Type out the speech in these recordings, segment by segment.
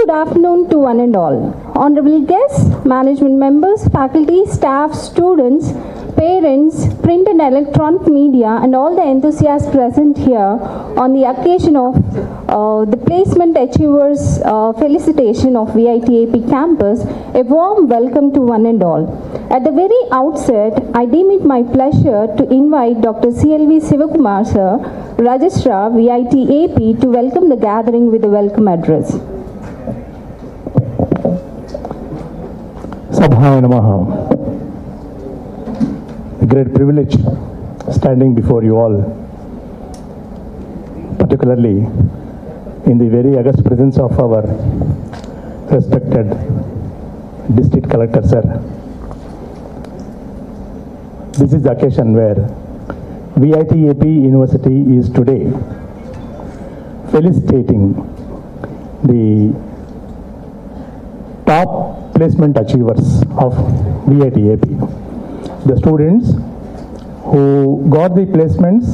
good afternoon to one and all. Honorable guests, management members, faculty, staff, students, parents, print and electronic media, and all the enthusiasts present here on the occasion of the Placement Achievers Felicitation of VITAP campus, a warm welcome to one and all. At the very outset, I deem it my pleasure to invite Dr. CLV Sivakumar Sir, Registrar, VITAP, to welcome the gathering with a welcome address. Sabhaya Namaha. A great privilege standing before you all, particularly in the very august presence of our respected District Collector Sir. This is the occasion where VITAP University is today felicitating the top placement achievers of VITAP. The students who got the placements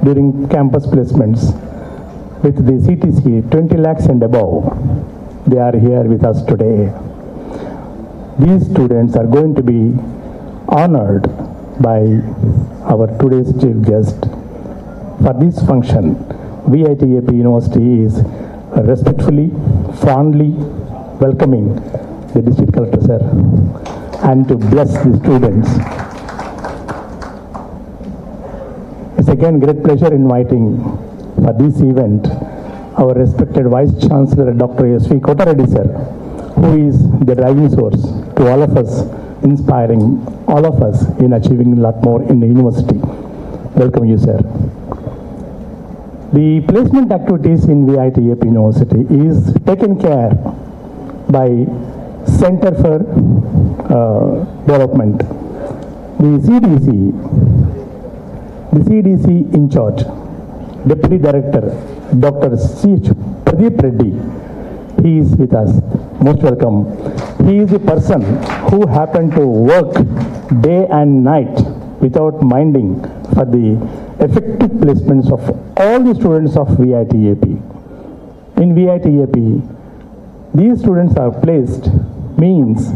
during campus placements with the CTC 20 lakhs and above, they are here with us today. These students are going to be honored by our today's chief guest. For this function, VITAP University is respectfully, fondly welcoming the District Collector Sir and to bless the students. It's again great pleasure inviting for this event our respected Vice Chancellor Dr. S.V. Kotareddy Sir, who is the driving source to all of us, inspiring all of us in achieving a lot more in the university. Welcome you, sir. The placement activities in VITAP University is taken care by Center for Development. The CDC in charge, Deputy Director Dr. C.H. Pradeep Reddy, he is with us. Most welcome. He is the person who happened to work day and night without minding for the effective placements of all the students of VITAP. In VITAP, these students are placed means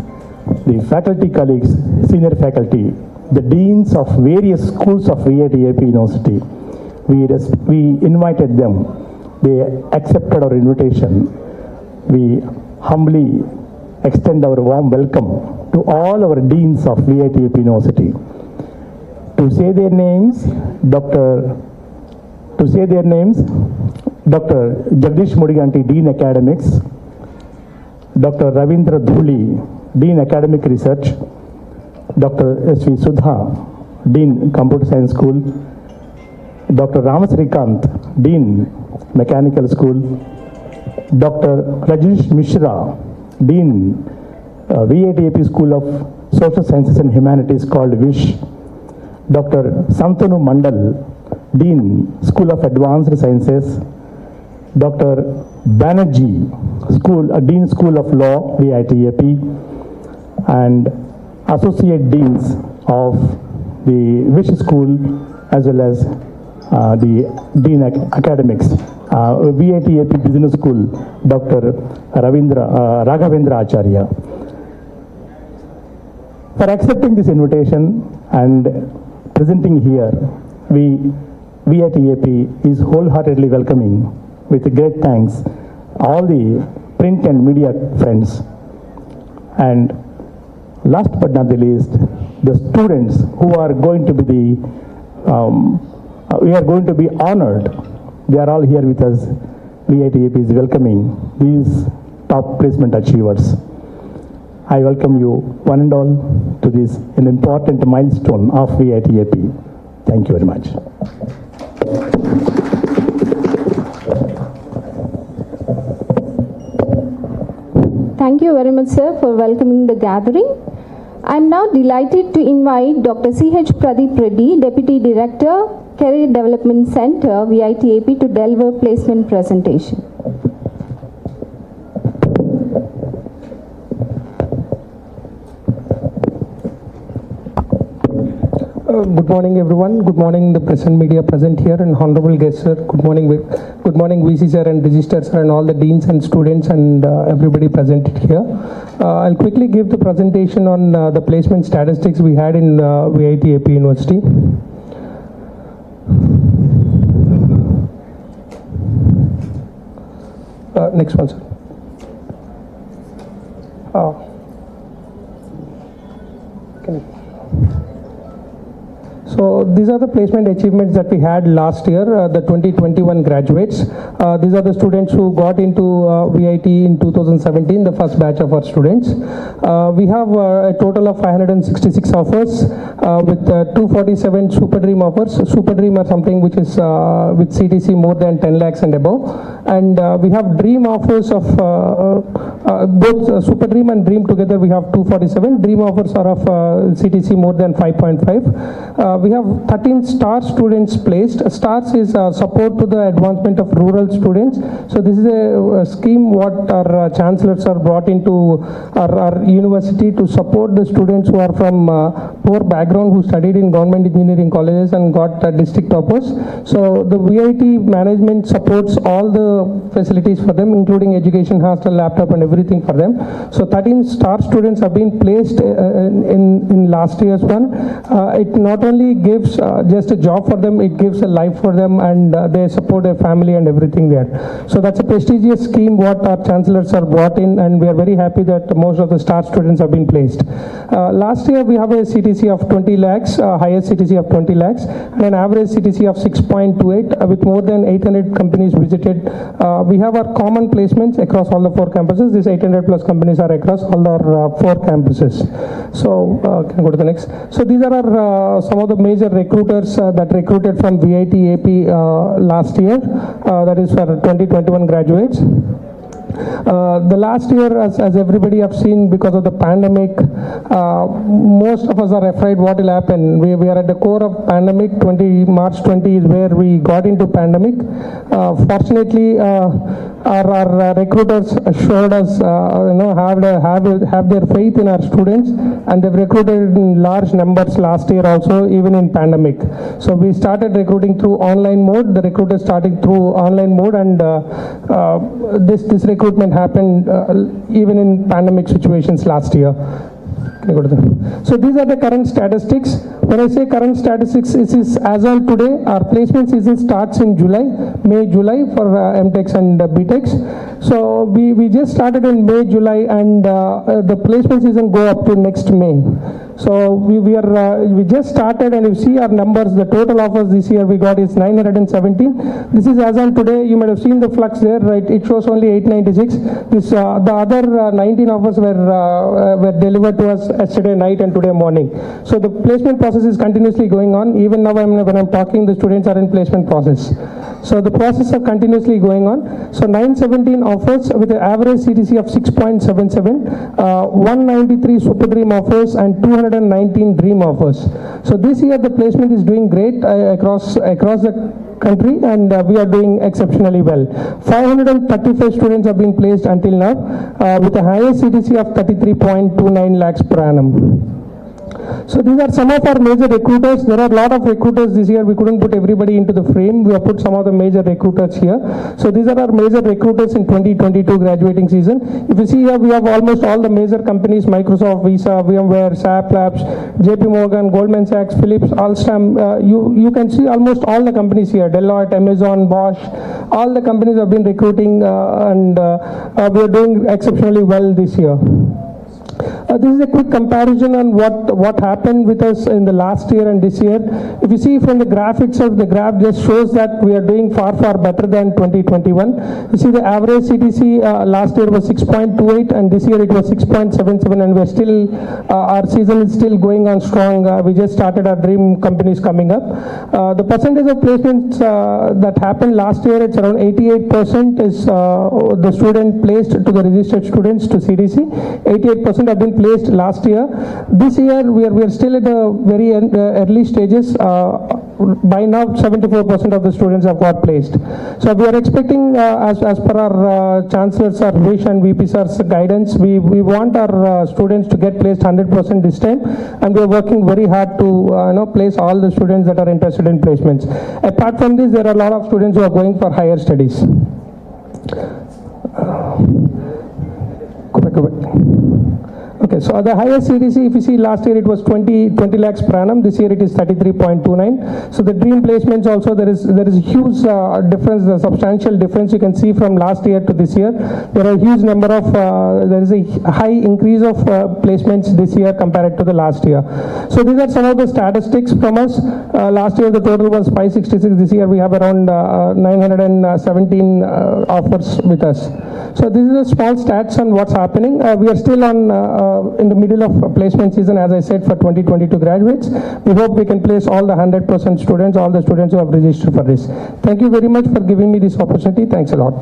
the faculty colleagues, senior faculty, the deans of various schools of VITAP University, we invited them. They accepted our invitation. We humbly extend our warm welcome to all our deans of VITAP University. To say their names, Dr. Jagdish Mudiganti, Dean Academics, Dr. Ravindra Dhuli, Dean Academic Research, Dr. S.V. Sudha, Dean Computer Science School, Dr. Ramasrikant, Dean Mechanical School, Dr. Rajesh Mishra, Dean VITAP School of Social Sciences and Humanities called WISH, Dr. Santanu Mandal, Dean School of Advanced Sciences, Dr. Banerjee, Dean School of Law, VITAP, and Associate Deans of the WISH School as well as the Dean Academics, VITAP Business School, Dr. Raghavendra Acharya. For accepting this invitation and presenting here, VITAP is wholeheartedly welcoming with great thanks all the print and media friends. And last but not the least, the students who are going to be we are going to be honored. They are all here with us. VITAP is welcoming these top placement achievers. I welcome you one and all to this an important milestone of VITAP. Thank you very much. Thank you very much, sir, for welcoming the gathering. I am now delighted to invite Dr. C.H. Pradeep Reddy, Deputy Director, Career Development Center, VITAP, to deliver placement presentation. Good morning, everyone. Good morning, the press and media present here, and honorable guests, sir. Good morning, VC sir and registrar sir, and all the deans and students and everybody presented here. I'll quickly give the presentation on the placement statistics we had in VIT AP University. Next one, sir. So these are the placement achievements that we had last year, the 2021 graduates. These are the students who got into VIT in 2017, the first batch of our students. We have a total of 566 offers with 247 Super Dream offers. Super Dream are something which is with CTC more than 10 lakhs and above. And we have Dream offers of both Super Dream and Dream together. We have 247. Dream offers are of CTC more than 5.5. We have 13 STAR students placed. STARS is support to the advancement of rural students. So this is a scheme what our chancellors are brought into our university to support the students who are from poor background, who studied in government engineering colleges and got district toppers. So the VIT management supports all the facilities for them, including education, hostel, laptop and everything for them. So 13 STAR students have been placed in last year's one. It not only gives just a job for them, it gives a life for them, and they support their family and everything there. So that's a prestigious scheme what our chancellors are brought in, and we are very happy that most of the STAR students have been placed. Last year we have a CTC of 20 lakhs, highest CTC of 20 lakhs, and an average CTC of 6.28 with more than 800 companies visited. We have our common placements across all the 4 campuses. These 800 plus companies are across all our 4 campuses. So can I go to the next? So these are our, some of the major recruiters that recruited from VIT AP last year, that is for 2021 graduates. The last year, as everybody have seen, because of the pandemic, most of us are afraid what will happen. We are at the core of pandemic. March 20 is where we got into pandemic. Fortunately, our recruiters showed us, have their faith in our students, and they've recruited in large numbers last year also, even in pandemic. So we started recruiting through online mode. The recruiters started through online mode, and this recruitment happened even in pandemic situations last year. Can I go to the, so these are the current statistics. When I say current statistics, it is as on today. Our placement season starts in May, July for MTechs and BTechs. So we just started in May, July, and the placement season go up to next May. So we just started, and you see our numbers. The total offers this year we got is 917. This is as on today. You might have seen the flux there, right? It shows only 896. This the other 19 offers were delivered to us yesterday night and today morning. So the placement process is continuously going on. Even now when I'm talking, the students are in placement process. So the process are continuously going on. So 917 offers with an average CTC of 6.77, 193 Super Dream offers, and 219 Dream offers. So this year the placement is doing great across the country, and we are doing exceptionally well. 535 students have been placed until now with a highest CTC of 33.29 lakhs per annum. So these are some of our major recruiters. There are a lot of recruiters this year. We couldn't put everybody into the frame. We have put some of the major recruiters here. So these are our major recruiters in 2022 graduating season. If you see here, we have almost all the major companies: Microsoft, Visa, VMware, SAP Labs, JP Morgan, Goldman Sachs, Philips, Alstom. You can see almost all the companies here: Deloitte, Amazon, Bosch. All the companies have been recruiting, and we are doing exceptionally well this year. This is a quick comparison on what happened with us in the last year and this year. If you see from the graph itself, the graph just shows that we are doing far better than 2021. You see the average CTC last year was 6.28, and this year it was 6.77, and we're still, our season is still going on strong. We just started our dream companies coming up. The percentage of placements that happened last year, it's around 88% is the student placed to the registered students to CDC. 88% have been placed last year. This year we are still at the very early stages. by now 74% of the students have got placed. So we are expecting, as per our chancellor's wish and VP sir's guidance, we want our students to get placed 100% this time, and we are working very hard to place all the students that are interested in placements. Apart from this, there are a lot of students who are going for higher studies. Go back. Okay, so the highest CDC, if you see last year it was 20 lakhs per annum. This year it is 33.29. So the dream placements also, there is a huge difference, a substantial difference you can see from last year to this year. There are a huge number of, there is a high increase of placements this year compared to the last year. So these are some of the statistics from us. Last year the total was 566. This year we have around 917 offers with us. So this is a small stats on what's happening. We are still in the middle of placement season, as I said, for 2022 graduates. We hope we can place all the 100% students, all the students who have registered for this. Thank you very much for giving me this opportunity. Thanks a lot.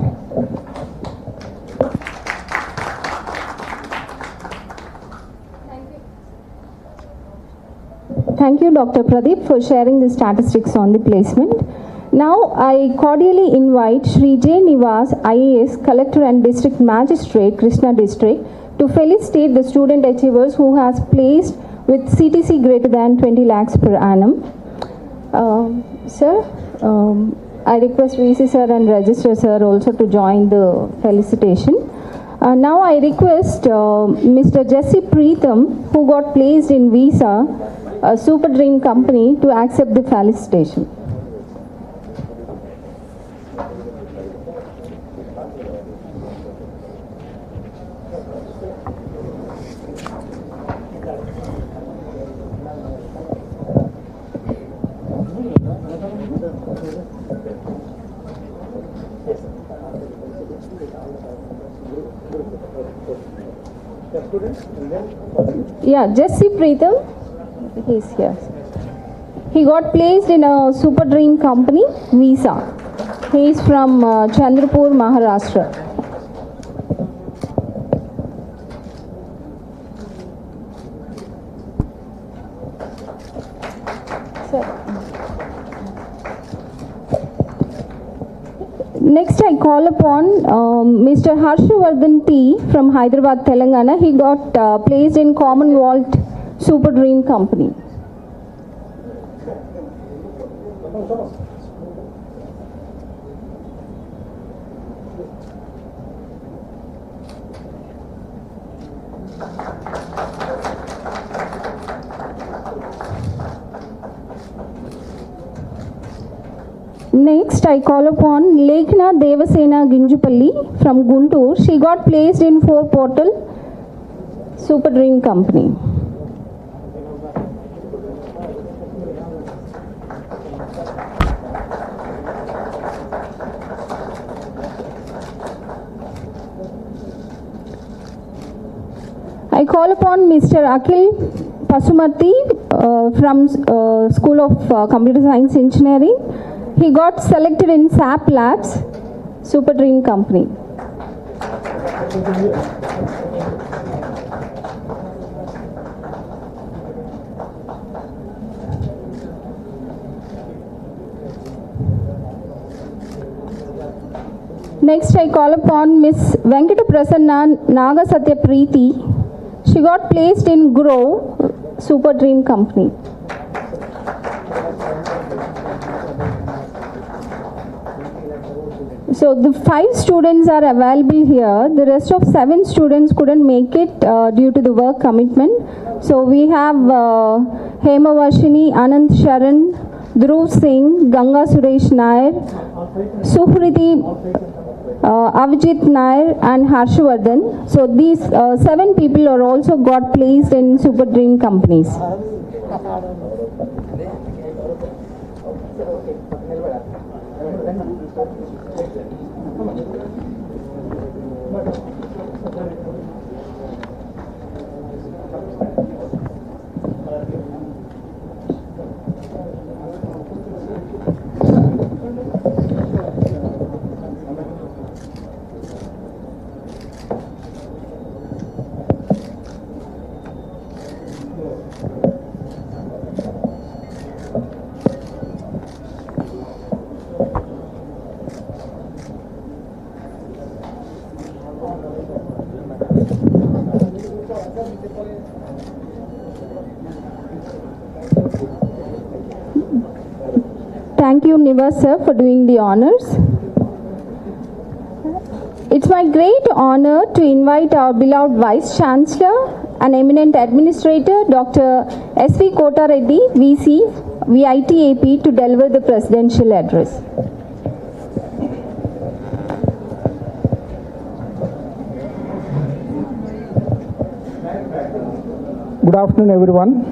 Thank you, Dr. Pradeep, for sharing the statistics on the placement. Now, I cordially invite Shri J. Nivas, IAS, Collector and District Magistrate, Krishna District, to felicitate the student achievers who has placed with CTC greater than 20 lakhs per annum. Sir, I request VC sir and Register sir also to join the felicitation. Now I request Mr. Jesse Preetham, who got placed in Visa, a Super Dream company, to accept the felicitation. Yeah, Jesse Preetham, he's here. He got placed in a Super Dream company, Visa. He is from Chandrapur, Maharashtra. Next, I call upon Mr. Harshavardhan T from Hyderabad, Telangana. He got placed in Commonwealth Super Dream Company. Next, I call upon Lekhna Devasena Ginjupalli from Guntur. She got placed in 4 Portal Super Dream Company. I call upon Mr. Akhil Pasumarthi from School of Computer Science Engineering. He got selected in SAP Labs, Super Dream Company. Next, I call upon Miss Venkata Prasanna Naga Satya Preeti. She got placed in Grow, Super Dream Company. So the 5 students are available here. The rest of 7 students couldn't make it due to the work commitment. So we have Hemavashini, Anand Sharan, Dhruv Singh, Ganga Suresh Nair, Suhriti, Avijit Nair and Harshavardhan. So these 7 people are also got placed in Super Dream companies. Thank you, Nivas sir, for doing the honors. It's my great honor to invite our beloved Vice Chancellor and eminent Administrator, Dr. S.V. Kota Reddy, VC, VIT AP, to deliver the presidential address. Good afternoon, everyone.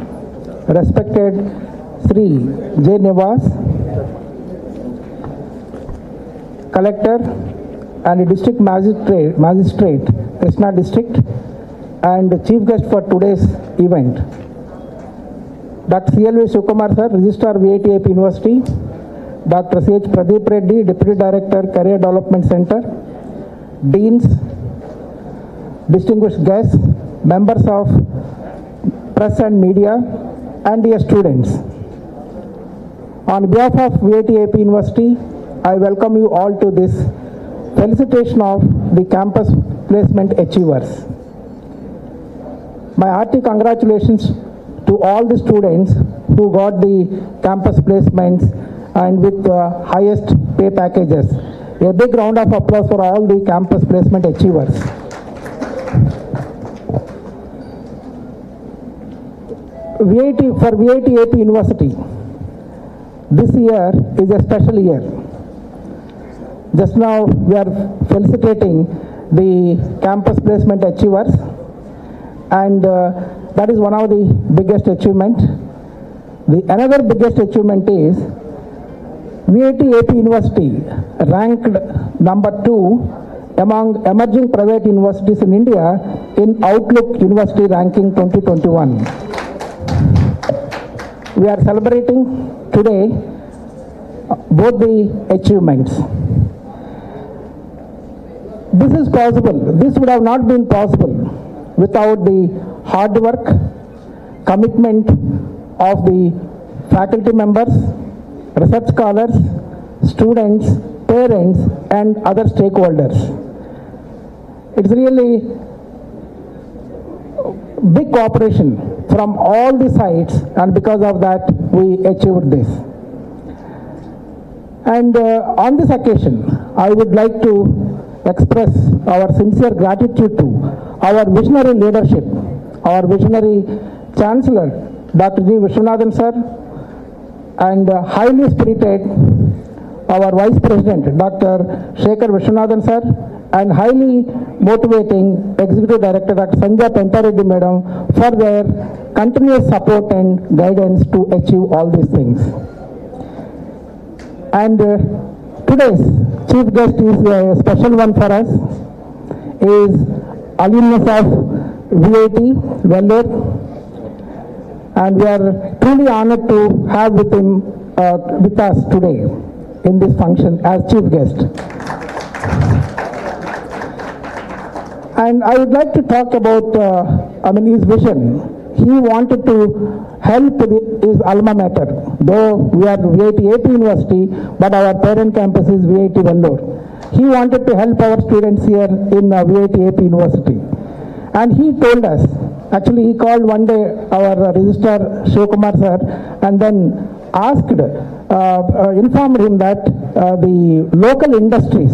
Respected Sri J. Nivas, Collector and District Magistrate, Krishna District, and Chief Guest for today's event, Dr. C.L.V. Shivakumar sir, Registrar VIT AP University, Dr. C.H. Pradeep Reddy, Deputy Director, Career Development Center, Deans, distinguished guests, members of press and media, and dear students. On behalf of VIT AP University, I welcome you all to this felicitation of the campus placement achievers. My hearty congratulations to all the students who got the campus placements and with the highest pay packages. A big round of applause for all the campus placement achievers. For VIT AP University, this year is a special year. Just now we are felicitating the campus placement achievers, and that is one of the biggest achievement. Another biggest achievement is VIT AP University ranked number 2 among emerging private universities in India in Outlook University Ranking 2021. We are celebrating today both the achievements. This is possible. This would have not been possible without the hard work, commitment of the faculty members, research scholars, students, parents, and other stakeholders. It's really big cooperation from all the sides, and because of that we achieved this. And on this occasion, I would like to express our sincere gratitude to our visionary leadership, our visionary Chancellor, Dr. G. Vishwanathan sir, and highly spirited our Vice President, Dr. Shekhar Vishwanathan sir, and highly motivating Executive Director, Dr. Sanjay Pentareddy Madam, for their continuous support and guidance to achieve all these things. And today's chief guest is a special one for us, is alumnus of VIT, Vellore, and we are truly honored to have with us today in this function as chief guest. And I would like to talk about his vision. He wanted to help his alma mater, though we are VIT AP University, but our parent campus is VIT Vellore. He wanted to help our students here in VIT AP University. And he told us, actually he called one day our Registrar Shivakumar sir and then asked, informed him that the local industries,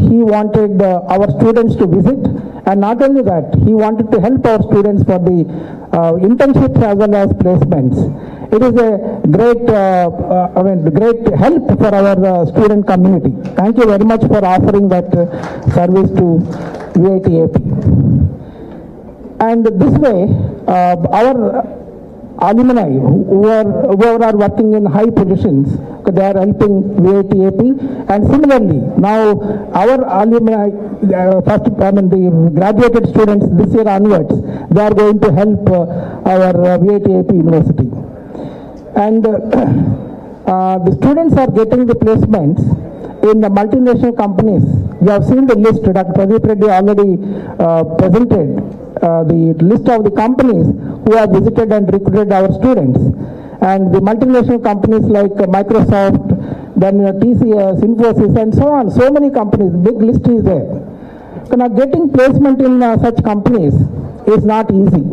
he wanted our students to visit, and not only that, he wanted to help our students for the internships as well as placements. It is a great help for our student community. Thank you very much for offering that service to VIT AP. And this way, our alumni whoever are working in high positions, they are helping VIT AP, and similarly now our alumni, the graduated students this year onwards, they are going to help our VIT AP University. And the students are getting the placements in the multinational companies. You have seen the list. Dr. Pradeep Reddy already presented the list of the companies who have visited and recruited our students. and the multinational companies like Microsoft, then TCS, Infosys, and so on. So many companies, big list is there. So now getting placement in such companies is not easy.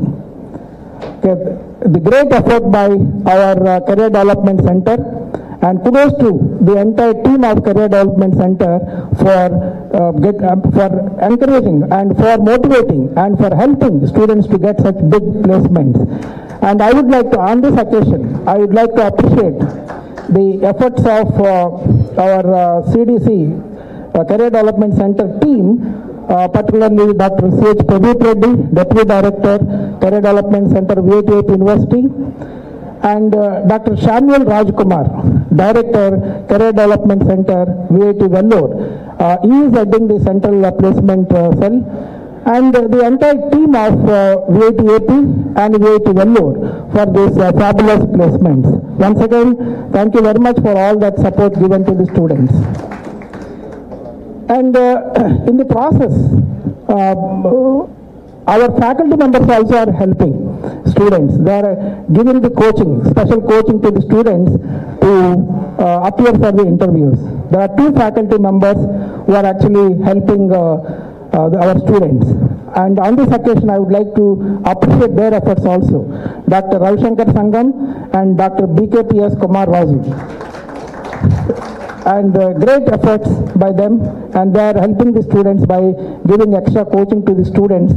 Okay. The great effort by our Career Development Center, and kudos to the entire team of Career Development Center for encouraging and for motivating and for helping students to get such big placements. And I would like to, on this occasion, I would like to appreciate the efforts of our CDC, Career Development Center team, particularly Dr. C.H. Pradeep Reddy, Deputy Director, Career Development Center, VIT University, and Dr. Samuel Rajkumar, Director, Career Development Center, VIT Vellore. He is heading the central placement cell, and the entire team of VIT AP and VIT Vellore for these fabulous placements. Once again, thank you very much for all that support given to the students. And in the process, our faculty members also are helping students. They are giving the coaching, special coaching to the students to appear for the interviews. There are 2 faculty members who are actually helping our students. And on this occasion, I would like to appreciate their efforts also. Dr. Ravishankar Sangam and Dr. BKPS Kumar Razu. And great efforts by them, and they are helping the students by giving extra coaching to the students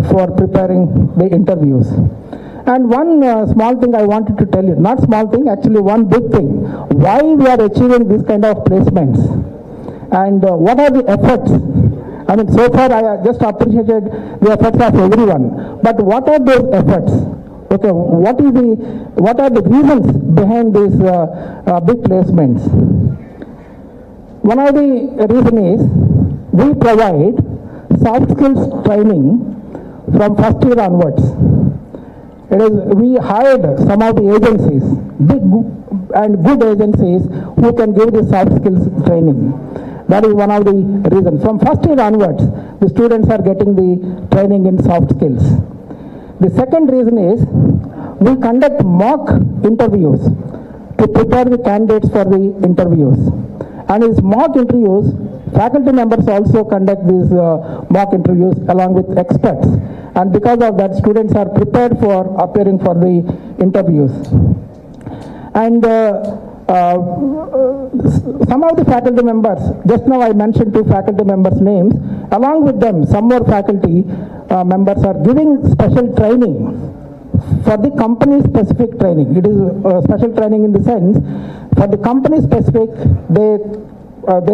for preparing the interviews. And one small thing I wanted to tell you, not small thing, actually one big thing, why we are achieving this kind of placements and what are the efforts. I mean, so far I just appreciated the efforts of everyone, but what are those efforts? Okay, what are the reasons behind these big placements? One of the reasons is we provide soft skills training from first year onwards. We hired some of the agencies, big and good agencies who can give the soft skills training. That is one of the reasons. From first year onwards, the students are getting the training in soft skills. The second reason is we conduct mock interviews to prepare the candidates for the interviews. And in mock interviews, faculty members also conduct these mock interviews along with experts. And because of that, students are prepared for appearing for the interviews. And some of the faculty members, just now I mentioned 2 faculty members' names, along with them, some more faculty members are giving special training for the company specific training. It is special training in the sense, for the company specific, they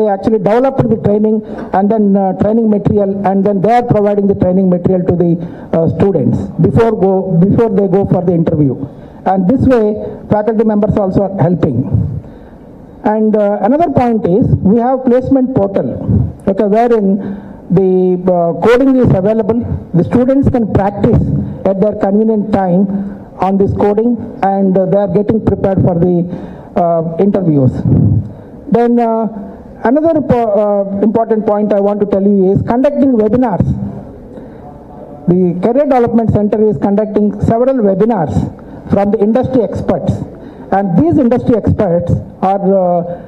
actually developed the training and then training material, and then they are providing the training material to the students before they go for the interview. And this way, faculty members also are helping. And another point is, we have placement portal, okay, wherein the coding is available. The students can practice at their convenient time on this coding, and they are getting prepared for the interviews. Then another important point I want to tell you is conducting webinars. The Career Development Center is conducting several webinars from the industry experts, and these industry experts are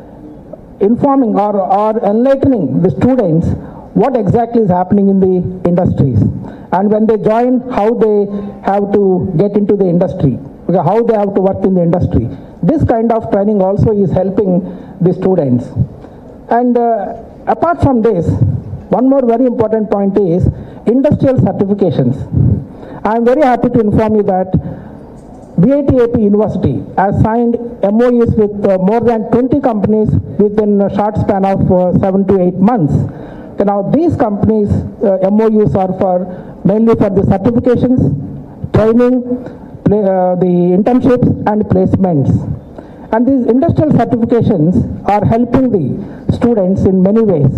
informing or enlightening the students what exactly is happening in the industries, and when they join, how they have to get into the industry, how they have to work in the industry. This kind of training also is helping the students. And apart from this, one more very important point is industrial certifications. I am very happy to inform you that VIT AP University has signed MOUs with more than 20 companies within a short span of 7 to 8 months. So now these companies MOUs are mainly for the certifications, training, the internships and placements. And these industrial certifications are helping the students in many ways.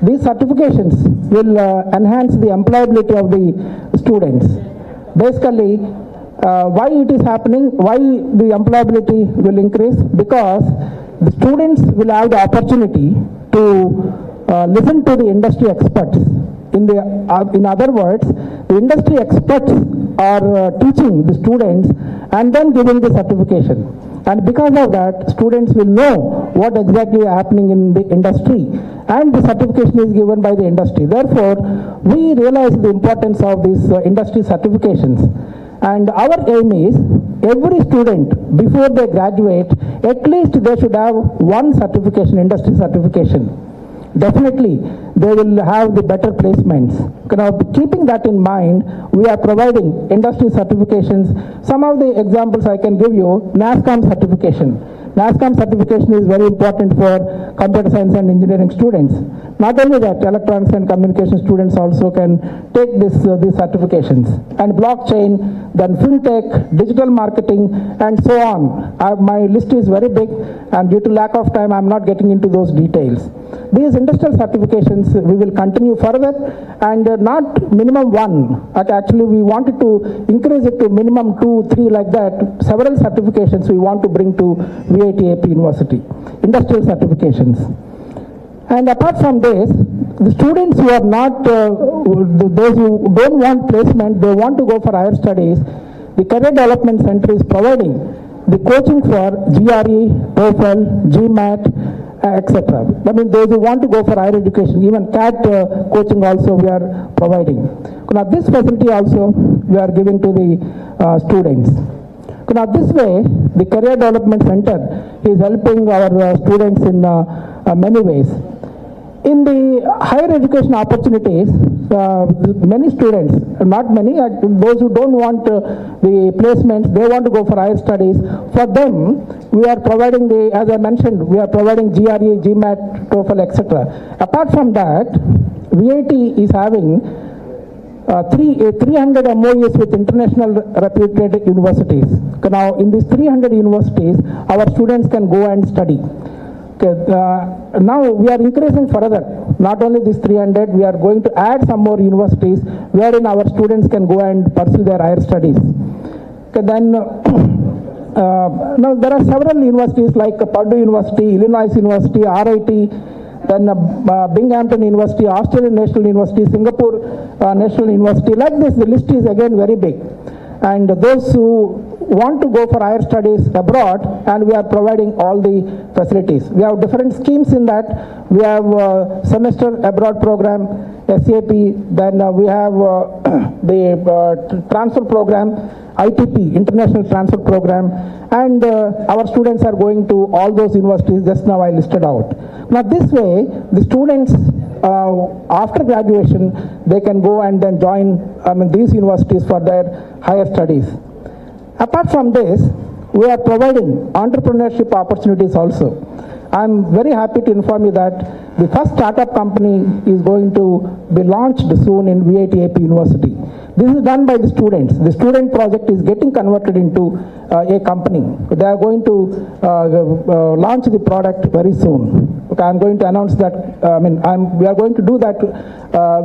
These certifications will enhance the employability of the students. Basically, why it is happening, why the employability will increase? Because the students will have the opportunity to listen to the industry experts. In other words, the industry experts are teaching the students and then giving the certification. And because of that, students will know what exactly is happening in the industry, and the certification is given by the industry. Therefore, we realize the importance of these industry certifications. And our aim is every student, before they graduate, at least they should have one certification, industry certification. Definitely, they will have the better placements. Now, keeping that in mind, we are providing industry certifications. Some of the examples I can give you: NASSCOM certification. NASSCOM certification is very important for computer science and engineering students. Not only that, electronics and communication students also can take these certifications. And blockchain, then fintech, digital marketing, and so on. My list is very big, and due to lack of time, I'm not getting into those details. These industrial certifications we will continue further, and not minimum one. Actually, we wanted to increase it to minimum 2, 3 like that. Several certifications we want to bring to VIT AP University, industrial certifications. And apart from this, the students who are not, those who don't want placement, they want to go for higher studies, the Career Development Center is providing the coaching for GRE, TOEFL, GMAT, etc. I mean, those who want to go for higher education, even CAT coaching also we are providing. Now, this facility also we are giving to the students. Now, this way, the Career Development Center is helping our students in many ways. In the higher education opportunities, many students, not many, those who don't want the placements, they want to go for higher studies. For them, we are providing as I mentioned, we are providing GRE, GMAT, TOEFL, etc. Apart from that, VIT is having 300 MOUs with international reputed universities. Now, in these 300 universities, our students can go and study. Now we are increasing further. Not only these 300, we are going to add some more universities wherein our students can go and pursue their higher studies. Then now there are several universities like Purdue University, Illinois University, RIT, then Binghamton University, Australian National University, Singapore National University. Like this, the list is again very big. And those who want to go for higher studies abroad, and we are providing all the facilities. We have different schemes in that. We have semester abroad program, SAP, then we have the transfer program, ITP, International Transfer Program, and our students are going to all those universities just now I listed out. Now this way, the students after graduation, they can go and then join these universities for their higher studies. Apart from this, we are providing entrepreneurship opportunities also. I'm very happy to inform you that the first startup company is going to be launched soon in VIT AP University. This is done by the students. The student project is getting converted into a company. They are going to launch the product very soon. Okay, I'm going to announce that. We are going to do that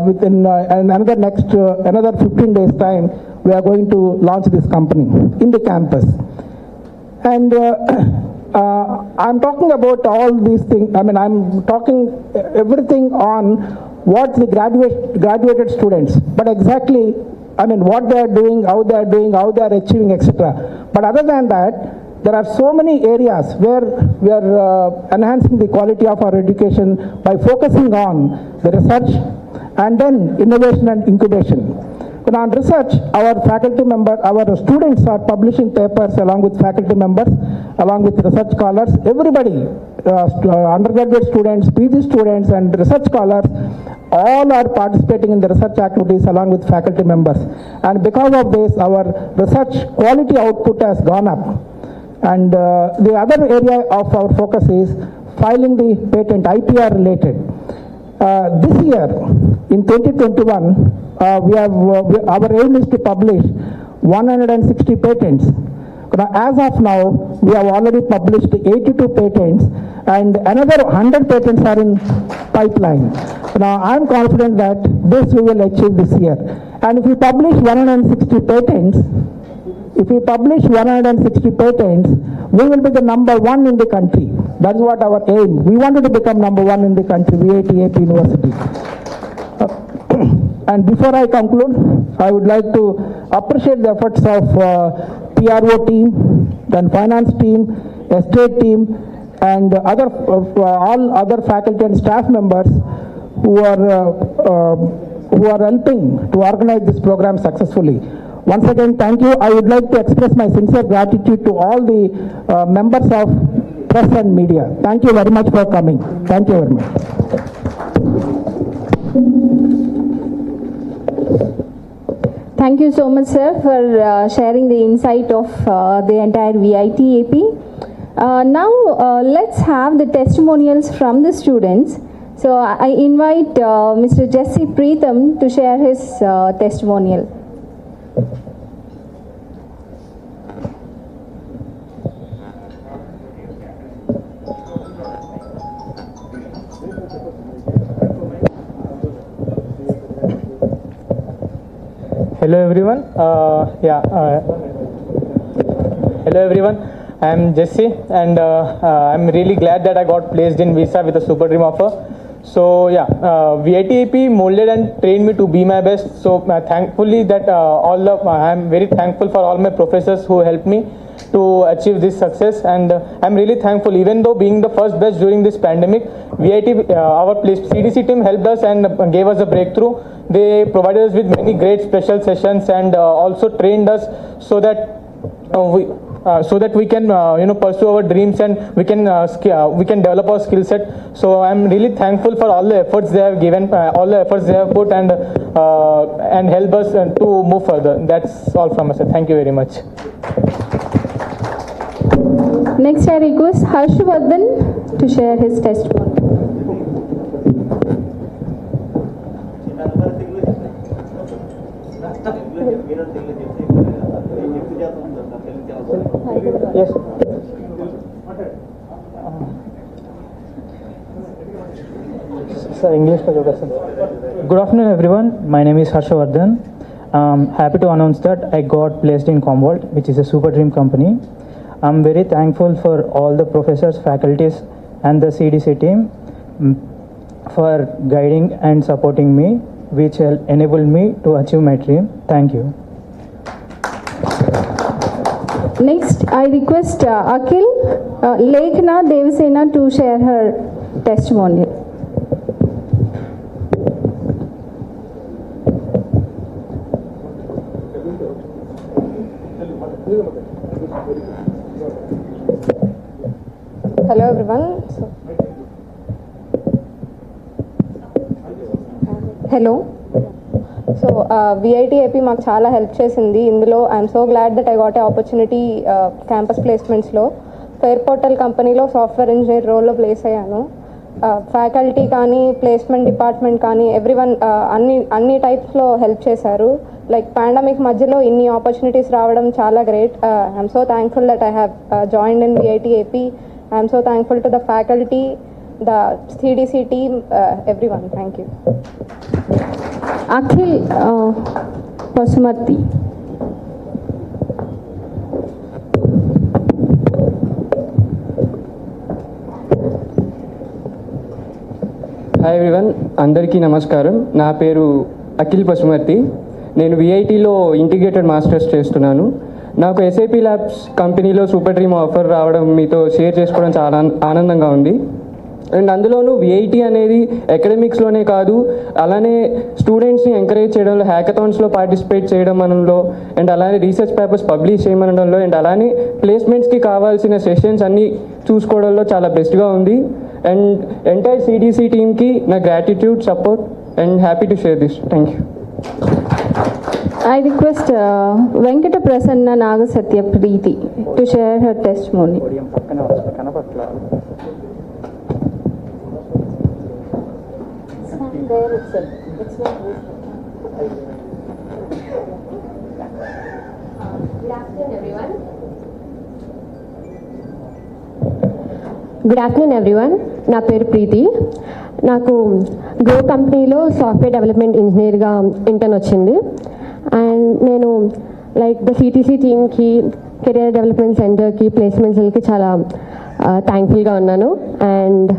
within another 15 days time. We are going to launch this company in the campus. And I'm talking about all these things. I'm talking everything on what the graduated students, but exactly, what they are doing, how they are achieving, etc. But other than that, there are so many areas where we are enhancing the quality of our education by focusing on the research and then innovation and incubation. On research, our students are publishing papers along with faculty members, along with research scholars. Everybody, undergraduate students, PG students, and research scholars, all are participating in the research activities along with faculty members. And because of this, our research quality output has gone up. And the other area of our focus is filing the patent, IPR related. This year, in 2021, our aim is to publish 160 patents. Now, as of now, we have already published 82 patents, and another 100 patents are in pipeline. Now, I am confident that this we will achieve this year. And if we publish 160 patents, we will be the number one in the country. That is what our aim. We wanted to become number one in the country, VIT AP University. And before I conclude, I would like to appreciate the efforts of PRO team, then finance team, estate team, and all other faculty and staff members who are helping to organize this program successfully. Once again, thank you. I would like to express my sincere gratitude to all the members of press and media. Thank you very much for coming. Thank you very much. Thank you so much, sir, for sharing the insight of the entire VIT AP. Now, let's have the testimonials from the students. So, I invite Mr. Jesse Preetham to share his testimonial. Hello everyone. Hello everyone. I am Jesse, and I'm really glad that I got placed in Visa with a Super Dream offer. So VIT AP molded and trained me to be my best. So thankfully that I'm very thankful for all my professors who helped me to achieve this success, and I'm really thankful. Even though being the first batch during this pandemic, VIT our CDC team helped us and gave us a breakthrough. They provided us with many great special sessions and also trained us so that we can pursue our dreams, and we can develop our skill set. So I'm really thankful for all the efforts they have given, all the efforts they have put, and help us to move further. That's all from us. Thank you very much. Next, I request Harshvardhan to share his testimony. Yes. Sir, English ka jo sir. Good afternoon everyone. My name is Harshvardhan. I'm happy to announce that I got placed in Commvault, which is a Super Dream company. I'm very thankful for all the professors, faculties, and the CDC team for guiding and supporting me, which enabled me to achieve my dream. Thank you. Next, I request Akhil Lekhna Devasena to share her testimony. Hello everyone. Hello. So VIT AP మాకు చాలా help చేసింది ఇందులో. I'm so glad that I got a opportunity campus ప్లేస్మెంట్స్లో. Fair portal కంపెనీలో software engineer రోల్లో place అయ్యాను. Faculty కానీ placement department కానీ ఎవ్రీవన్ అన్ని టైప్స్లో హెల్ప్ చేశారు. లైక్ పాండమిక్ మధ్యలో ఇన్ని ఆపర్చునిటీస్ రావడం చాలా great. I'm so thankful that I have joined in VIT AP. I'm so thankful to the faculty, the CDC team, everyone. Thank you. Akhil Pasumarthi. Hi everyone, అందరికీ నమస్కారం. నా పేరు అఖిల్ పసుమర్తి. నేను VITలో ఇంటిగ్రేటెడ్ మాస్టర్స్ చేస్తున్నాను. నాకు SAP ల్యాబ్స్ కంపెనీలో super dream offer రావడం మీతో షేర్ చేసుకోవడం చాలా ఆనందంగా ఉంది. అండ్ అందులోనూ VIT అనేది అకాడమిక్స్లోనే కాదు, అలానే స్టూడెంట్స్ని ఎంకరేజ్ చేయడంలో, హ్యాకథాన్స్లో పార్టిసిపేట్ చేయడం మనలో, అండ్ అలానే రీసెర్చ్ పేపర్స్ పబ్లిష్ చేయమనడంలో, అండ్ అలానే ప్లేస్మెంట్స్కి కావాల్సిన సెషన్స్ అన్నీ చూసుకోవడంలో చాలా బెస్ట్గా ఉంది. అండ్ ఎంటైర్ CDC టీమ్కి నా gratitude, support, and happy to share this. Thank you. I request Venkata Prasanna Nagasatya Preeti to share her testimony. Good afternoon everyone. నా పేరు ప్రీతి. నాకు గ్రో కంపెనీలో సాఫ్ట్వేర్ డెవలప్మెంట్ ఇంజనీర్గా ఇంటర్న్ వచ్చింది. అండ్ నేను లైక్ ద CTC టీమ్కి, కెరియర్ డెవలప్మెంట్ సెంటర్కి, ప్లేస్మెంట్స్కి చాలా థ్యాంక్ఫుల్గా ఉన్నాను. అండ్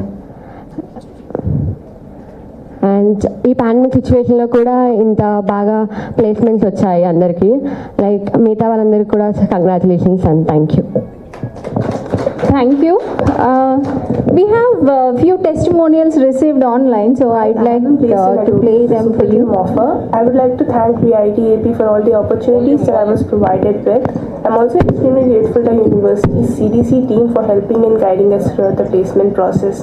అండ్ ఈ పాండమిక్ సిచ్యువేషన్లో కూడా ఇంత బాగా ప్లేస్మెంట్స్ వచ్చాయి అందరికీ. లైక్ మిగతా వాళ్ళందరికీ కూడా congratulations and thank you. Thank you. We have a few testimonials received online, so I'd like to play them for you. Offer. I would like to thank VITAP for all the opportunities that I was provided with. I'm also extremely grateful to University's CDC team for helping and guiding us throughout the placement process.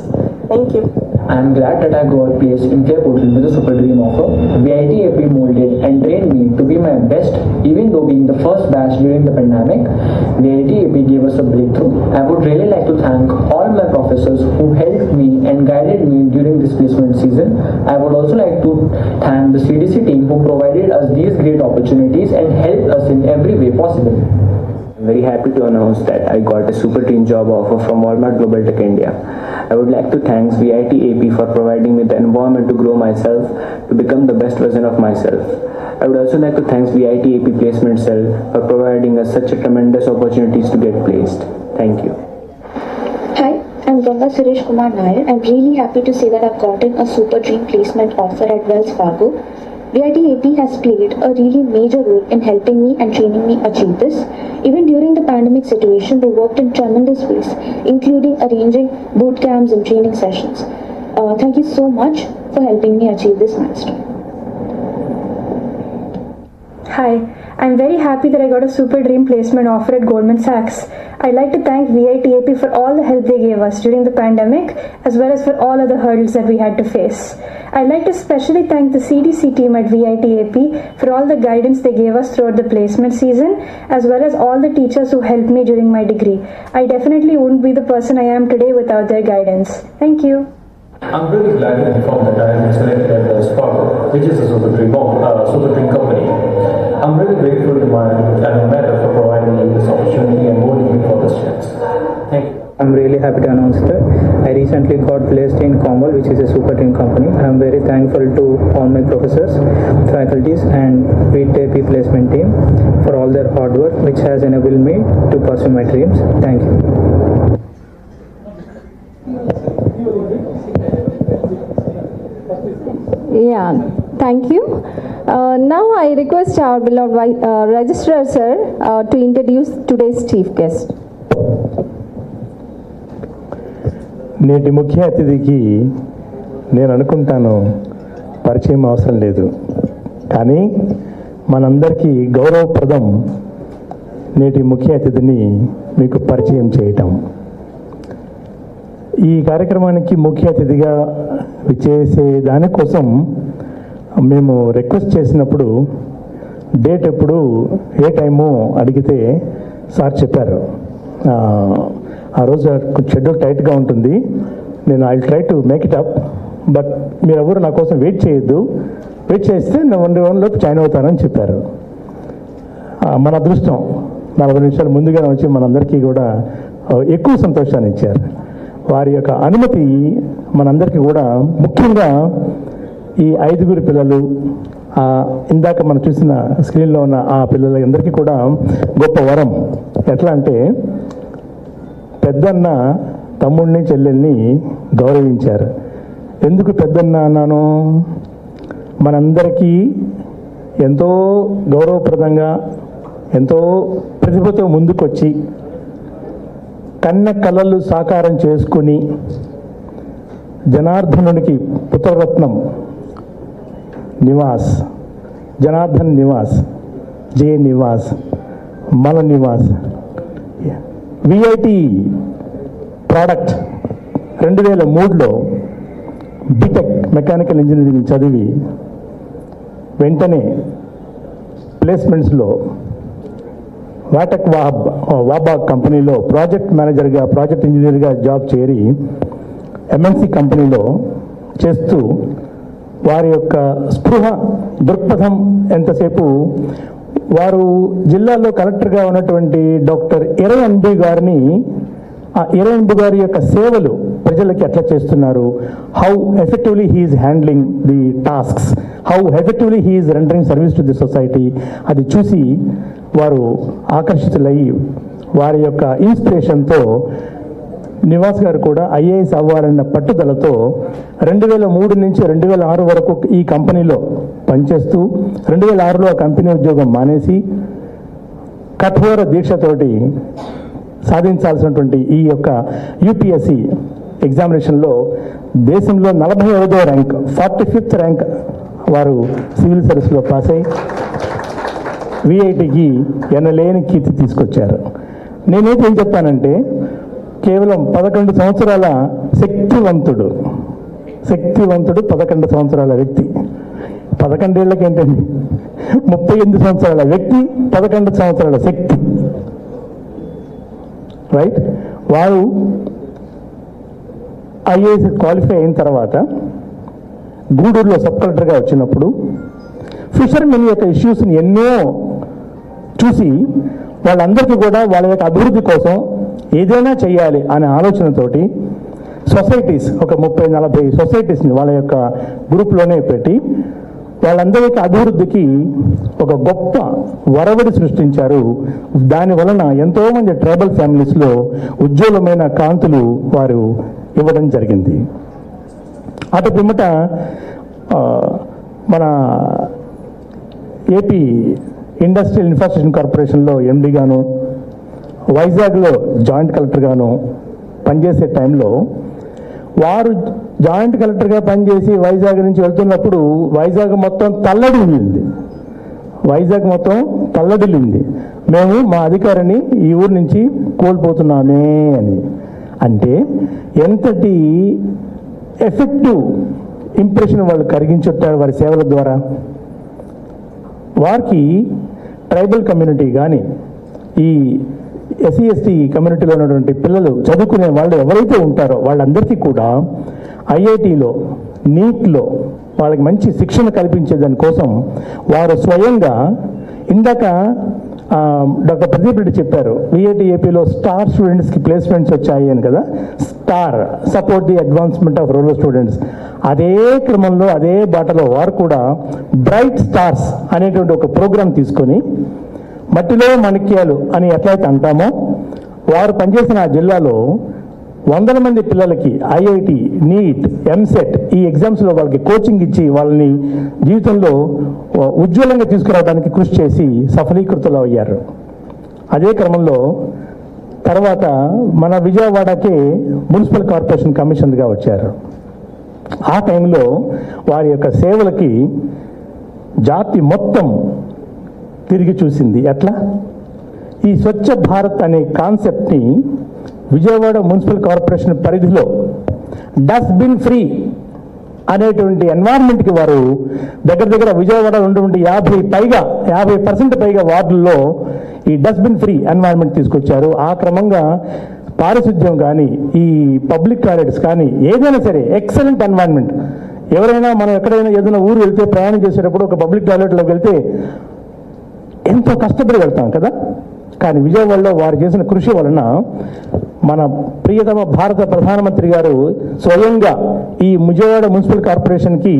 Thank you. I am glad that I got placed in Care Portal with a super dream offer. VITAP molded and trained me to be my best, even though being the first batch during the pandemic. VITAP gave us a breakthrough. I would really like to thank all my professors who helped me and guided me during this placement season. I would also like to thank the CDC team who provided us these great opportunities and helped us in every way possible. I'm very happy to announce that I got a super dream job offer from Walmart Global Tech India. I would like to thank VITAP for providing me the environment to grow myself to become the best version of myself. I would also like to thank VITAP Placement Cell for providing us such a tremendous opportunities to get placed. Thank you. Hi, I'm Ganga Suresh Kumar Nair. I'm really happy to say that I've gotten a super dream placement offer at Wells Fargo. VITAP has played a really major role in helping me and training me achieve this. Even during the pandemic situation, they worked in tremendous ways, including arranging boot camps and training sessions. Thank you so much for helping me achieve this milestone. Hi, I'm very happy that I got a super dream placement offer at Goldman Sachs. I'd like to thank VITAP for all the help they gave us during the pandemic, as well as for all other hurdles that we had to face. I'd like to especially thank the CDC team at VITAP for all the guidance they gave us throughout the placement season, as well as all the teachers who helped me during my degree. I definitely wouldn't be the person I am today without their guidance. Thank you. I'm really glad to inform that I am selected at Wells Fargo, which is a super dream company. I'm really grateful to my alma mater for providing me this opportunity and molding me for this chance. Thank you. I'm really happy to announce that I recently got placed in Comwell, which is a super dream company. I'm very thankful to all my professors, faculties and VITAP placement team for all their hard work, which has enabled me to pursue my dreams. Thank you. Yeah, thank you. Now I request our beloved registrar sir to introduce today's chief guest. నేటి ముఖ్య అతిథికి నేను అనుకుంటాను పరిచయం అవసరం లేదు, కానీ మనందరికీ గౌరవప్రదం నేటి ముఖ్య అతిథిని మీకు పరిచయం చేయటం. ఈ కార్యక్రమానికి ముఖ్య అతిథిగా విచ్చేసే దానికోసం మేము రిక్వెస్ట్ చేసినప్పుడు డేట్ ఎప్పుడు ఏ టైము అడిగితే సార్ చెప్పారు, ఆ రోజు షెడ్యూల్ టైట్గా ఉంటుంది, నేను I try to make it up, but మీరు ఎవరు నా కోసం వెయిట్ చేయొద్దు, వెయిట్ చేస్తే నేను 1 రోజులోపు జాయిన్ అవుతానని చెప్పారు. మన అదృష్టం 40 నిమిషాలు ముందుగానే వచ్చి మనందరికీ కూడా ఎక్కువ సంతోషాన్ని ఇచ్చారు. వారి యొక్క అనుమతి మనందరికీ కూడా, ముఖ్యంగా ఈ 5 పిల్లలు, ఇందాక మనం చూసిన స్క్రీన్లో ఉన్న ఆ పిల్లలందరికీ కూడా గొప్ప వరం. ఎట్లా అంటే పెద్దన్న తమ్ముడిని చెల్లెల్ని గౌరవించారు. ఎందుకు పెద్దన్న అన్నాను, మనందరికీ ఎంతో గౌరవప్రదంగా ఎంతో ప్రతిభతో ముందుకొచ్చి కన్న కళలు సాకారం చేసుకుని జనార్దనునికి పుత్రరత్నం నివాస్, జనార్దన్ నివాస్, జే నివాస్, మన నివాస్, విఐటి ప్రోడక్ట్ 2003లో బీటెక్ మెకానికల్ ఇంజనీరింగ్ చదివి వెంటనే ప్లేస్మెంట్స్లో వాటక్ వాబా కంపెనీలో ప్రాజెక్ట్ మేనేజర్గా, ప్రాజెక్ట్ ఇంజనీర్గా జాబ్ చేరి ఎంఎన్సి కంపెనీలో చేస్తూ వారి యొక్క స్పృహ దృక్పథం ఎంతసేపు వారు జిల్లాలో కలెక్టర్గా ఉన్నటువంటి డాక్టర్ ఇరయన్బి గారిని, ఆ ఇరయన్బి గారి యొక్క సేవలు ప్రజలకి ఎట్లా చేస్తున్నారు, how effectively he is handling the tasks, how effectively he is rendering service to the society, అది చూసి వారు ఆకర్షితులయ్యి వారి యొక్క ఇన్స్పిరేషన్తో నివాస్ గారు కూడా ఐఏఎస్ అవ్వాలన్న పట్టుదలతో 2003 నుంచి 2006 వరకు ఈ కంపెనీలో పనిచేస్తూ 2006లో ఆ కంపెనీ ఉద్యోగం మానేసి కఠోర దీక్షతోటి సాధించాల్సినటువంటి ఈ యొక్క యూపీఎస్సి ఎగ్జామినేషన్లో దేశంలో 45వ ర్యాంక్ 45th ర్యాంక్ వారు సివిల్ సర్వీస్లో పాస్ అయి విఐటికి ఎనలేని కీర్తి తీసుకొచ్చారు. నేనైతే ఏం చెప్తానంటే కేవలం 11 సంవత్సరాల శక్తివంతుడు 11 సంవత్సరాల వ్యక్తి 11 ఏళ్ళకి ఏంటండి 38 సంవత్సరాల వ్యక్తి 11 సంవత్సరాల శక్తి, రైట్. వారు ఐఏఎస్ క్వాలిఫై అయిన తర్వాత గూడూరులో సబ్ కలెక్టర్గా వచ్చినప్పుడు ఫిషర్మెన్ యొక్క ఇష్యూస్ని ఎన్నో చూసి వాళ్ళందరికీ కూడా వాళ్ళ యొక్క అభివృద్ధి కోసం ఏదైనా చేయాలి అనే ఆలోచనతోటి సొసైటీస్ ఒక 30-40 సొసైటీస్ని వాళ్ళ యొక్క గ్రూప్లోనే పెట్టి వాళ్ళందరికీ అభివృద్ధికి ఒక గొప్ప వరవడి సృష్టించారు. దాని వలన ఎంతోమంది ట్రైబల్ ఫ్యామిలీస్లో ఉజ్వలమైన కాంతులు వారు ఇవ్వడం జరిగింది. అటు పిమ్మట మన ఏపీ ఇండస్ట్రియల్ ఇన్ఫ్రాస్ట్రక్చర్ కార్పొరేషన్లో ఎండీగాను, వైజాగ్లో జాయింట్ కలెక్టర్గాను పనిచేసే టైంలో వారు జాయింట్ కలెక్టర్గా పనిచేసి వైజాగ్ నుంచి వెళ్తున్నప్పుడు వైజాగ్ మొత్తం తల్లడిల్లింది. మేము మా అధికారిని ఈ ఊరు నుంచి కోల్పోతున్నామే అని. అంటే ఎంతటి ఎఫెక్టివ్ ఇంప్రెషన్ వాళ్ళు కలిగించుంటారు వారి సేవల ద్వారా. వారికి ట్రైబల్ కమ్యూనిటీ కానీ ఈ ఎస్సీ ఎస్టీ కమ్యూనిటీలో ఉన్నటువంటి పిల్లలు చదువుకునే వాళ్ళు ఎవరైతే ఉంటారో వాళ్ళందరికీ కూడా ఐఐటీలో నీట్లో వాళ్ళకి మంచి శిక్షణ కల్పించే దానికోసం వారు స్వయంగా ఇందాక డాక్టర్ ప్రదీప్ రెడ్డి చెప్పారు విఐటి ఏపీలో స్టార్ స్టూడెంట్స్కి ప్లేస్మెంట్స్ వచ్చాయి అని కదా. Star support the advancement of rural students. అదే క్రమంలో అదే బాటలో వారు కూడా బ్రైట్ స్టార్స్ అనేటువంటి ఒక ప్రోగ్రాం తీసుకొని మట్టిలో మాణిక్యాలు అని ఎట్లయితే అంటామో వారు పనిచేసిన ఆ జిల్లాలో 100 మంది పిల్లలకి ఐఐటి, నీట్, ఎంసెట్ ఈ ఎగ్జామ్స్లో వాళ్ళకి కోచింగ్ ఇచ్చి వాళ్ళని జీవితంలో ఉజ్వలంగా తీసుకురావడానికి కృషి చేసి సఫలీకృతులు అయ్యారు. అదే క్రమంలో తర్వాత మన విజయవాడకే మున్సిపల్ కార్పొరేషన్ కమిషనర్గా వచ్చారు. ఆ టైంలో వారి యొక్క సేవలకి జాతి మొత్తం తిరిగి చూసింది. ఎట్లా? ఈ స్వచ్ఛ భారత్ అనే కాన్సెప్ట్ని విజయవాడ మున్సిపల్ కార్పొరేషన్ పరిధిలో డస్ట్బిన్ ఫ్రీ అనేటువంటి ఎన్వైర్న్మెంట్కి వారు దగ్గర విజయవాడలో ఉన్నటువంటి 50% పైగా వార్డుల్లో ఈ డస్ట్బిన్ ఫ్రీ ఎన్వైర్న్మెంట్ తీసుకొచ్చారు. ఆ క్రమంగా పారిశుద్ధ్యం కానీ ఈ పబ్లిక్ టాయిలెట్స్ కానీ ఏదైనా సరే ఎక్సలెంట్ ఎన్వైర్న్మెంట్. ఎవరైనా మనం ఎక్కడైనా ఏదైనా ఊరు వెళ్తే ప్రయాణం చేసేటప్పుడు ఒక పబ్లిక్ టాయిలెట్లోకి వెళ్తే ఎంతో కష్టపడి వెళ్తాం కదా. కానీ విజయవాడలో వారు చేసిన కృషి వలన మన ప్రియతమ భారత ప్రధానమంత్రి గారు స్వయంగా ఈ విజయవాడ మున్సిపల్ కార్పొరేషన్కి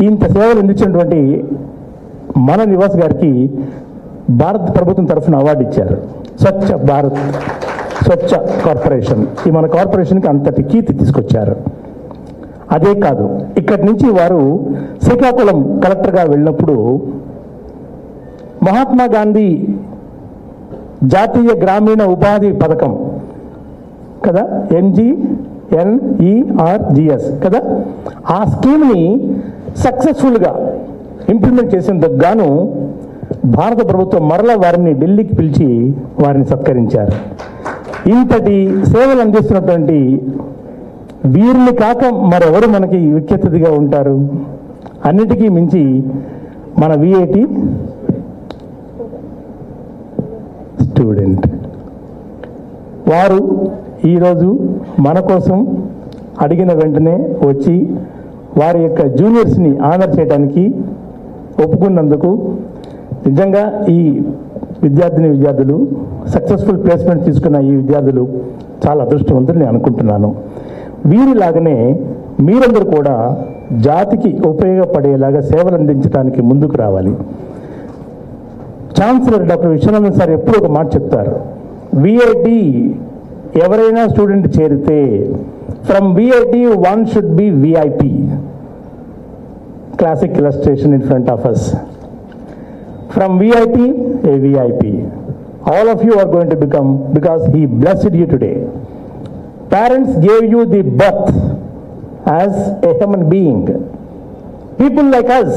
ఇంత సేవలు అందించినటువంటి మన నివాస్ గారికి భారత ప్రభుత్వం తరఫున అవార్డు ఇచ్చారు. స్వచ్ఛ భారత్ స్వచ్ఛ కార్పొరేషన్ ఈ మన కార్పొరేషన్కి అంతటి కీర్తి తీసుకొచ్చారు. అదే కాదు, ఇక్కడి నుంచి వారు శ్రీకాకుళం కలెక్టర్గా వెళ్ళినప్పుడు మహాత్మా గాంధీ జాతీయ గ్రామీణ ఉపాధి పథకం కదా, NGNERGS కదా, ఆ స్కీమ్ని సక్సెస్ఫుల్గా ఇంప్లిమెంట్ చేసేందుకు గాను భారత ప్రభుత్వం మరలా వారిని ఢిల్లీకి పిలిచి వారిని సత్కరించారు. ఇంతటి సేవలు అందిస్తున్నటువంటి వీరిని కాక మరెవరు మనకి విఖ్యాతిగా ఉంటారు? అన్నిటికీ మించి మన విఐటి స్టూడెంట్. వారు ఈరోజు మన కోసం అడిగిన వెంటనే వచ్చి వారి యొక్క జూనియర్స్ని ఆనర్ చేయడానికి ఒప్పుకున్నందుకు నిజంగా ఈ విద్యార్థులు సక్సెస్ఫుల్ ప్లేస్మెంట్ తీసుకున్న ఈ విద్యార్థులు చాలా అదృష్టవంతులు నేను అనుకుంటున్నాను. వీరిలాగానే మీరందరూ కూడా జాతికి ఉపయోగపడేలాగా సేవలు అందించడానికి ముందుకు రావాలి. ఛాన్సలర్ డాక్టర్ విశ్వనాథన్ సార్ ఎప్పుడు ఒక మాట చెప్తారు, విఐటి ఎవరైనా స్టూడెంట్ చేరితే from VIT one should be VIP. Classic illustration in front of us. From VIP, a VIP. All of you are going to become, because he blessed you today. Parents gave you the birth as a human being. People like us,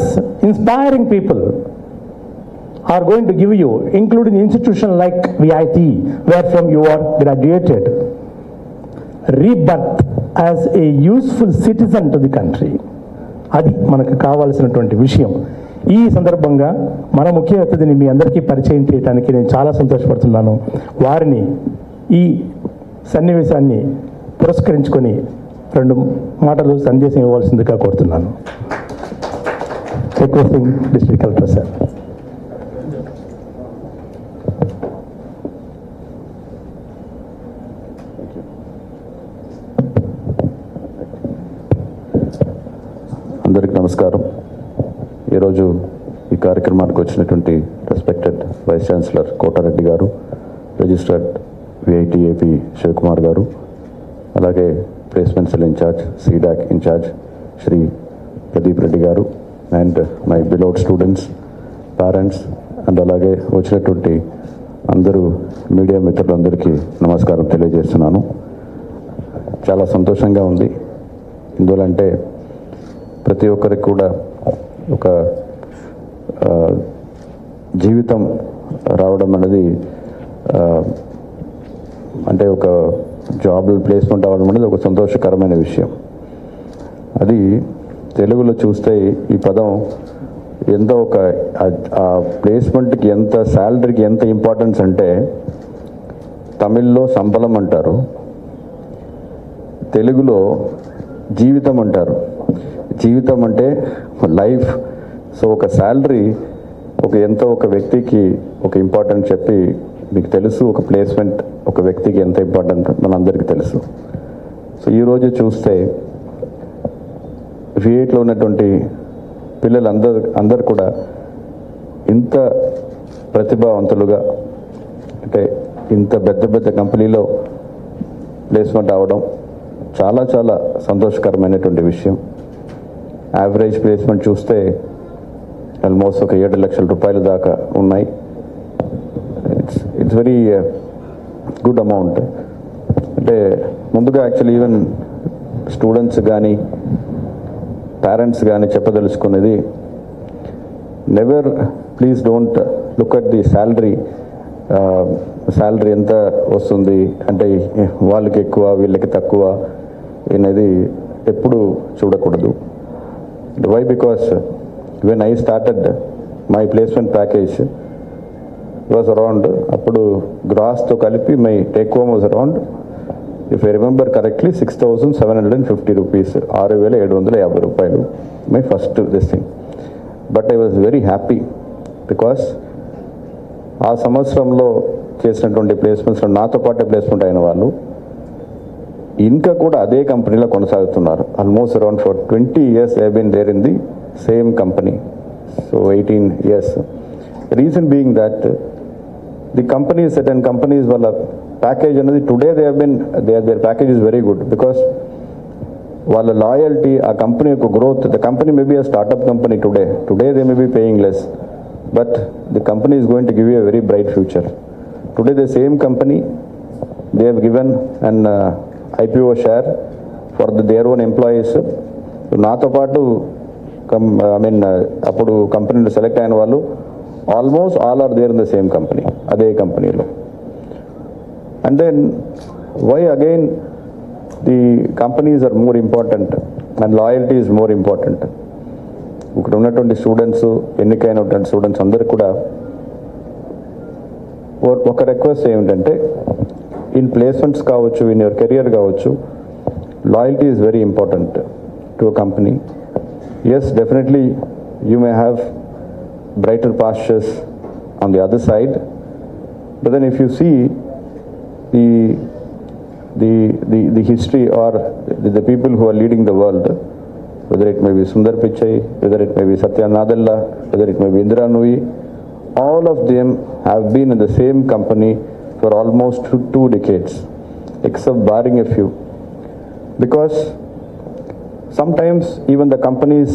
inspiring people, are going to give you, including institution like VIT, where from you are graduated, rebirth as a useful citizen to the country. అది మనకు కావాల్సినటువంటి విషయం. ఈ సందర్భంగా మన ముఖ్య అతిథిని మీ అందరికీ పరిచయం చేయడానికి నేను చాలా సంతోషపడుతున్నాను. వారిని ఈ సన్నివేశాన్ని పురస్కరించుకొని 2 మాటలు సందేశం ఇవ్వాల్సిందిగా కోరుతున్నాను. Requesting district collector sir. అందరికీ నమస్కారం. ఈరోజు ఈ కార్యక్రమానికి వచ్చినటువంటి రెస్పెక్టెడ్ వైస్ ఛాన్సలర్ కోటారెడ్డి గారు, registered VIT AP Shivakumar garu, అలాగే placement cell in charge, CDAC in charge Shri Pradeep Reddy garu, and my beloved students, parents, and అలాగే వచ్చినటువంటి అందరూ మీడియా మిత్రులందరికీ నమస్కారం తెలియజేస్తున్నాను. చాలా సంతోషంగా ఉంది. ఎందుకంటే ప్రతి ఒక్కరికి కూడా ఒక జీవితం రావడం అనేది, అంటే ఒక జాబ్ ప్లేస్మెంట్ అవ్వడం అనేది ఒక సంతోషకరమైన విషయం. అది తెలుగులో చూస్తే ఈ పదం ఎంతో ఒక ఆ ప్లేస్మెంట్కి ఎంత, శాలరీకి ఎంత ఇంపార్టెన్స్ అంటే తమిళ్లో సంబలం అంటారు, తెలుగులో జీవితం అంటారు. జీవితం అంటే లైఫ్. సో ఒక శాలరీ ఎంతో ఒక వ్యక్తికి ఒక ఇంపార్టెంట్ చెప్పి మీకు తెలుసు. ఒక ప్లేస్మెంట్ ఒక వ్యక్తికి ఎంత ఇంపార్టెంట్ మనందరికీ తెలుసు. సో ఈరోజు చూస్తే విఐటిలో ఉన్నటువంటి పిల్లలందరూ కూడా ఇంత ప్రతిభావంతులుగా, అంటే ఇంత పెద్ద కంపెనీలో ప్లేస్మెంట్ అవ్వడం చాలా చాలా సంతోషకరమైనటువంటి విషయం. యావరేజ్ ప్లేస్మెంట్ చూస్తే ఆల్మోస్ట్ ఒక 7 లక్షల రూపాయల దాకా ఉన్నాయి. It's very good amount. అంటే ముందుగా యాక్చువల్లీ ఈవెన్ స్టూడెంట్స్ కానీ పేరెంట్స్ కానీ చెప్పదలుచుకునేది, never please don't look at the salary. Salary ఎంత వస్తుంది అంటే వాళ్ళకి ఎక్కువ వీళ్ళకి తక్కువ అనేది ఎప్పుడు చూడకూడదు. Why? Because when I started my placement package was around, appudu gross to kalipi my take home was around, if I remember correctly, 6,750 rupees, 6,750 రూపాయలు my first this thing. But I was very happy because ఆ సంవత్సరంలో చేసినటువంటి ప్లేస్మెంట్స్లో నాతో పాటే placement అయిన వాళ్ళు ఇంకా కూడా అదే కంపెనీలో కొనసాగుతున్నారు. Almost around for 20 years they have been there in the same company. So 18 years. Reason being that the companies, certain companies వాళ్ళ ప్యాకేజ్ అనేది today their package is very good because వాళ్ళ లాయల్టీ, ఆ కంపెనీ యొక్క growth. The company may be a startup company today they may be paying less, but the company is going to give you a very bright future. Today the same company, they have given an IPO share for their own employees. నాతో పాటు అప్పుడు కంపెనీలో select అయిన వాళ్ళు almost all are there in the same company, అదే కంపెనీలో. And then why again the companies are more important and loyalty is more important. ఇక్కడ ఉన్నటువంటి స్టూడెంట్స్, ఎన్నికైనటువంటి స్టూడెంట్స్ అందరికి కూడా ఒక రిక్వెస్ట్ ఏమిటంటే, ఇన్ ప్లేస్మెంట్స్ కావచ్చు, ఇన్ యువర్ కెరియర్ కావచ్చు, loyalty is very important to a company. Yes, definitely you may have brighter pastures on the other side, but then if you see the history or the people who are leading the world, whether it may be Sundar Pichai, whether it may be Satya Nadella, whether it may be Indira Nooyi, all of them have been in the same company for almost 2 decades. except barring a few. Because sometimes even the companies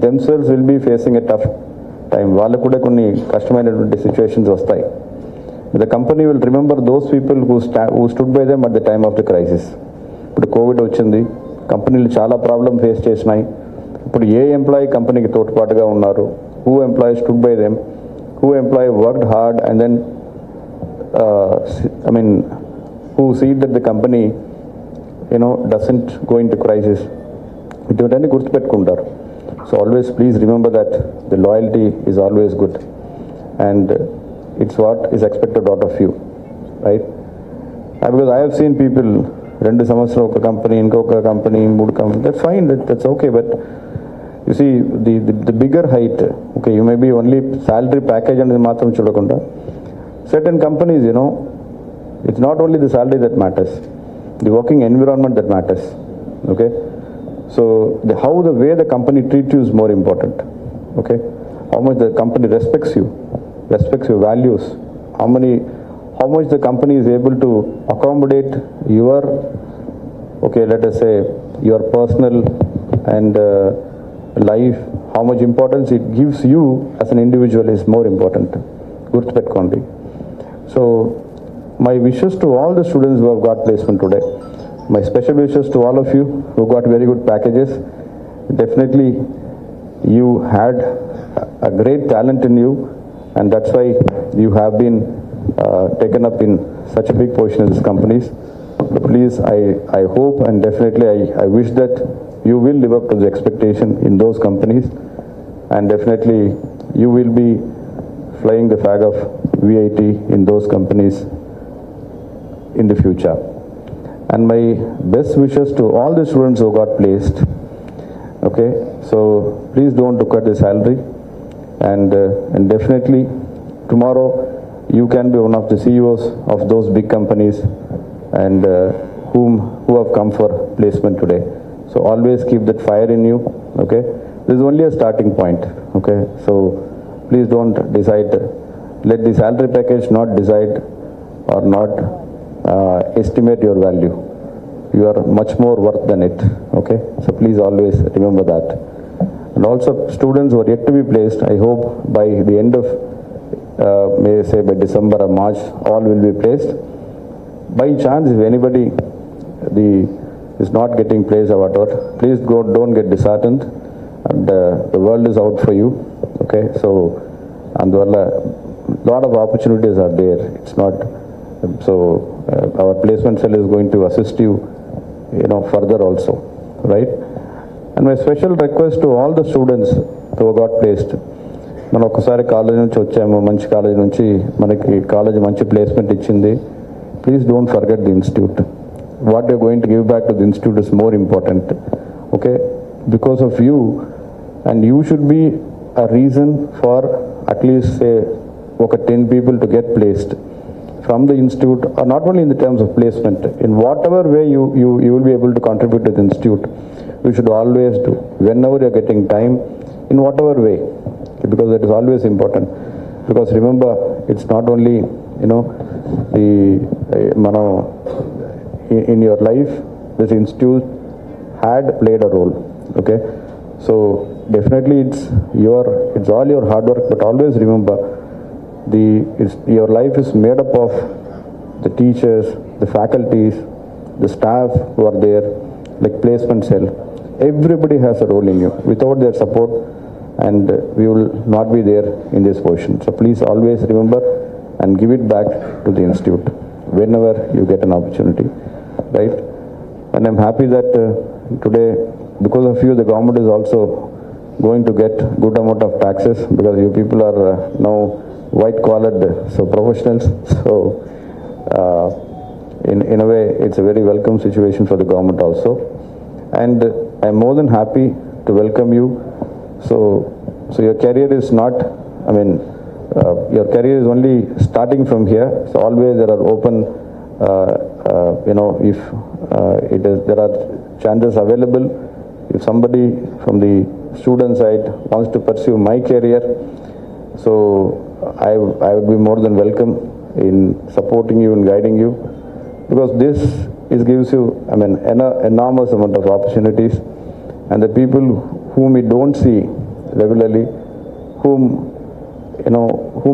themselves will be facing a tough time. వాళ్ళకు కూడా కొన్ని కష్టమైనటువంటి situations వస్తాయి. The company will remember those people who stood by them at the time of the crisis. ఇప్పుడు Covid వచ్చింది, కంపెనీలు చాలా problem face చేసినాయి. ఇప్పుడు ఏ ఎంప్లాయీ కంపెనీకి తోడ్పాటుగా ఉన్నారు, who employee stood by them, who employee worked hard and then who see that the company doesn't go into crisis. ఇటువంటివన్నీ గుర్తుపెట్టుకుంటారు. So always please remember that the loyalty is always good and it's what is expected out of you, right? Because I have seen people 2 సంవత్సరాలు ఒక company, ఇంకొక company, 3 company, that's fine, that's okay, but you see the bigger height, okay, you may be only salary package అనేది మాత్రం చూడకుండా certain companies, it's not only the salary that matters, the working environment that matters, okay? So how the way the company treats you is more important, okay? How much the company respects your values, how much the company is able to accommodate your, okay, let us say your personal and life, how much importance it gives you as an individual is more important. Gurtupettukondi. So my wishes to all the students who have got placement today, my special wishes to all of you who got very good packages. Definitely you had a great talent in you and that's why you have been taken up in such a big position in these companies. Please, I hope and definitely I wish that you will live up to the expectation in those companies and definitely you will be flying the flag of VIT in those companies in the future. And my best wishes to all the students who got placed, okay? So please don't look at the salary and definitely tomorrow you can be one of the CEOs of those big companies and who have come for placement today. So always keep that fire in you, okay? This is only a starting point, okay? So please don't decide, let the salary package not decide or not estimate your value. You are much more worth than it, okay? So please always remember that. And also students who are yet to be placed, I hope by the end of may say by December or March all will be placed. By chance if anybody is not getting placed or whatever, please don't get disheartened and the world is out for you, okay? So and lot of opportunities are there. It's not so our placement cell is going to assist you further also, right? And my special request to all the students who got placed, మనం ఒకసారి college నుంచి వచ్చాము, మంచి college నుంచి మనకి college మంచి placement ఇచ్చింది, please don't forget the institute. What you going to give back to the institute is more important, okay? Because of you and you should be a reason for at least say ఒక 10 people to get placed from the institute, or not only in the terms of placement, in whatever way you will be able to contribute to the institute, you should always do whenever you are getting time, in whatever way, because that is always important. Because remember, it's not only in your life this institute had played a role, okay? So definitely it's all your hard work, but always remember your life is made up of the teachers, the faculties, the staff who are there, like placement cell. Everybody has a role in you. Without their support, and we will not be there in this position. So please always remember and give it back to the institute whenever you get an opportunity, right? And I'm happy that today, because of you, the government is also going to get good amount of taxes, because you people are now white collared, so professionals. So in a way it's a very welcome situation for the government also, and I'm more than happy to welcome you. So your career is not, your career is only starting from here. So always there are open, if there are chances available, if somebody from the student side wants to pursue my career, so I would be more than welcome in supporting you and guiding you, because this it gives you, enormous amount of opportunities, and the people whom we don't see regularly, whom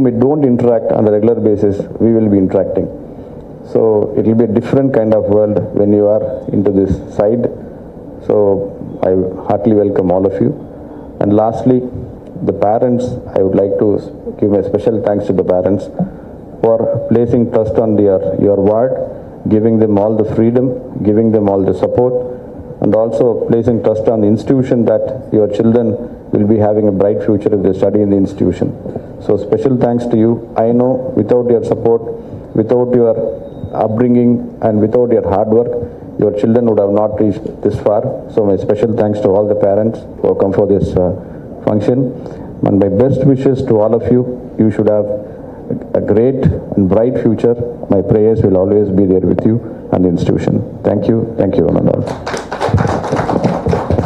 we don't interact on a regular basis, we will be interacting. So it will be a different kind of world when you are into this side. So I heartily welcome all of you. And lastly, the parents, I would like to give a special thanks to the parents for placing trust on your ward, giving them all the freedom, giving them all the support, and also placing trust on the institution that your children will be having a bright future if they study in the institution. So special thanks to you. I know without your support, without your upbringing, and without your hard work, your children would have not reached this far. So my special thanks to all the parents who have come for this function, and my best wishes to all of you. You should have a great and bright future. My prayers will always be there with you and the institution. Thank you one and all.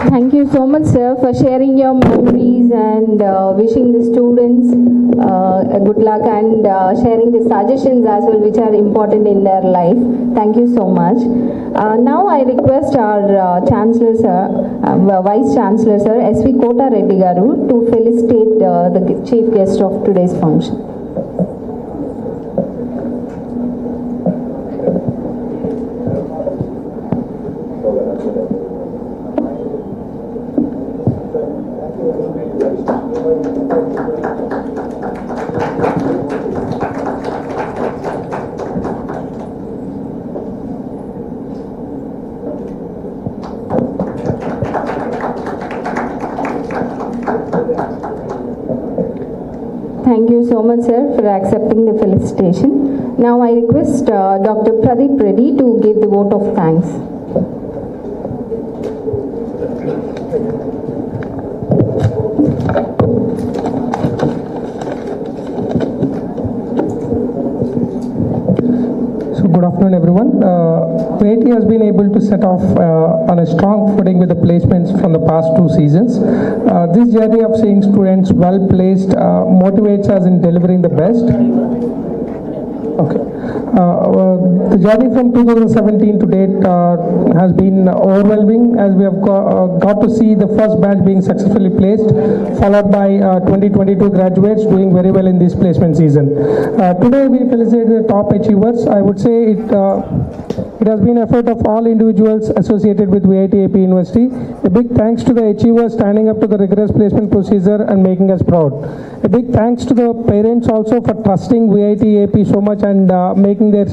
Thank you so much, sir, for sharing your memories and wishing the students good luck and sharing the suggestions as well, which are important in their life. Thank you so much. Now I request our Chancellor, sir, Vice Chancellor, sir, S.V. Kota Reddy Garu, to felicitate the chief guest of today's function. Thank you so much, sir, for accepting the felicitation. Now I request Dr. Pradeep Reddy to give the vote of thanks. So good afternoon, everyone. VIT has been able to set off on a strong footing with the placements from the past 2 seasons. This journey of seeing students well placed motivates us in delivering the best. Okay. The journey from 2017 to date has been overwhelming, as we have got to see the first batch being successfully placed, followed by 2022 graduates doing very well in this placement season. Today we felicitate the top achievers. I would say it has been effort of all individuals associated with VIT AP University. A big thanks to the achievers standing up to the rigorous placement procedure and making us proud. A big thanks to the parents also for trusting VIT AP so much and making their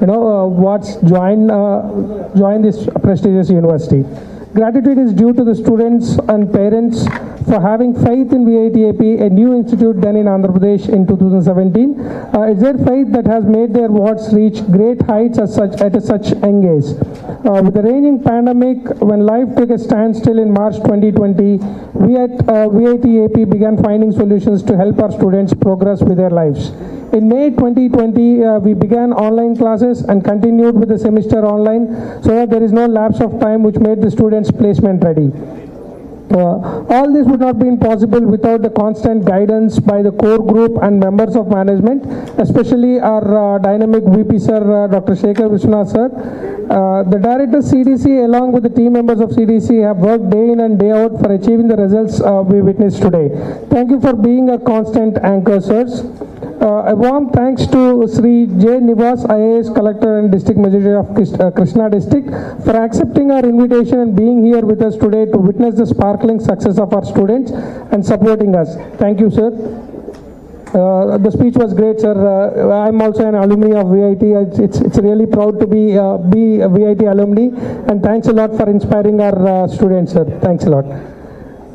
wards join this prestigious university. Gratitude is due to the students and parents for having faith in VIT AP, a new institute done in Andhra Pradesh in 2017. It's their faith that has made their wards reach great heights at such young age. With the reigning pandemic, when life took a standstill in March 2020, we at VIT AP began finding solutions to help our students progress with their lives. In May 2020, we began online classes and continued with the semester online, so that there is no lapse of time which made the students placement ready. All this would not have been possible without the constant guidance by the core group and members of management, especially our dynamic VP sir, Dr. Shekhar Vishwanath sir. The director CDC along with the team members of CDC have worked day in and day out for achieving the results we witnessed today. Thank you for being a constant anchor, sirs. A warm thanks to Sri J. Nivas, IAS Collector and District Magistrate of Krishna District, for accepting our invitation and being here with us today to witness the sparkling success of our students and supporting us. Thank you, sir. The speech was great, sir. I'm also an alumni of VIT. It's really proud to be a VIT alumni, and thanks a lot for inspiring our students, sir. Thanks a lot.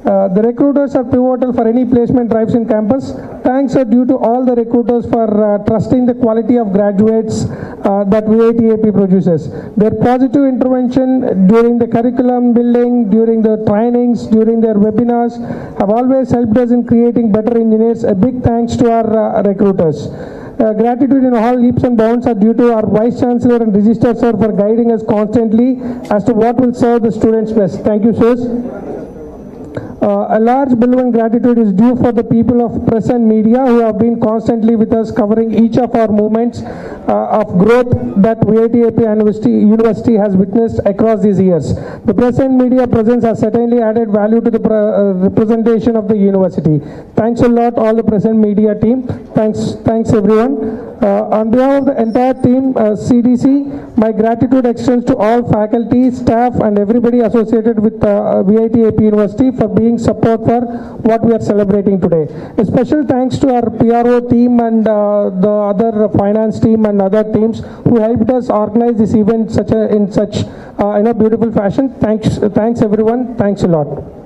The recruiters are pivotal for any placement drives in campus. Thanks are due to all the recruiters for trusting the quality of graduates that VIT AP produces. Their positive intervention during the curriculum building, during the trainings, during their webinars have always helped us in creating better engineers. A big thanks to our recruiters. Gratitude in all leaps and bounds are due to our Vice Chancellor and Registrar sir for guiding us constantly as to what will serve the students best. Thank you, sirs. A large benevolent gratitude is due for the people of press and media who have been constantly with us, covering each of our movements of growth that VIT-AP University has witnessed across these years. The press and media presence has certainly added value to the representation of the university. Thanks a lot, all the press and media team. Thanks everyone. On behalf of the entire team, CDC, my gratitude extends to all faculty, staff, and everybody associated with VIT-AP University for being support for what we are celebrating today. A special thanks to our PRO team and the other finance team and other teams who helped us organize this event in such a beautiful fashion. Thanks everyone. Thanks a lot.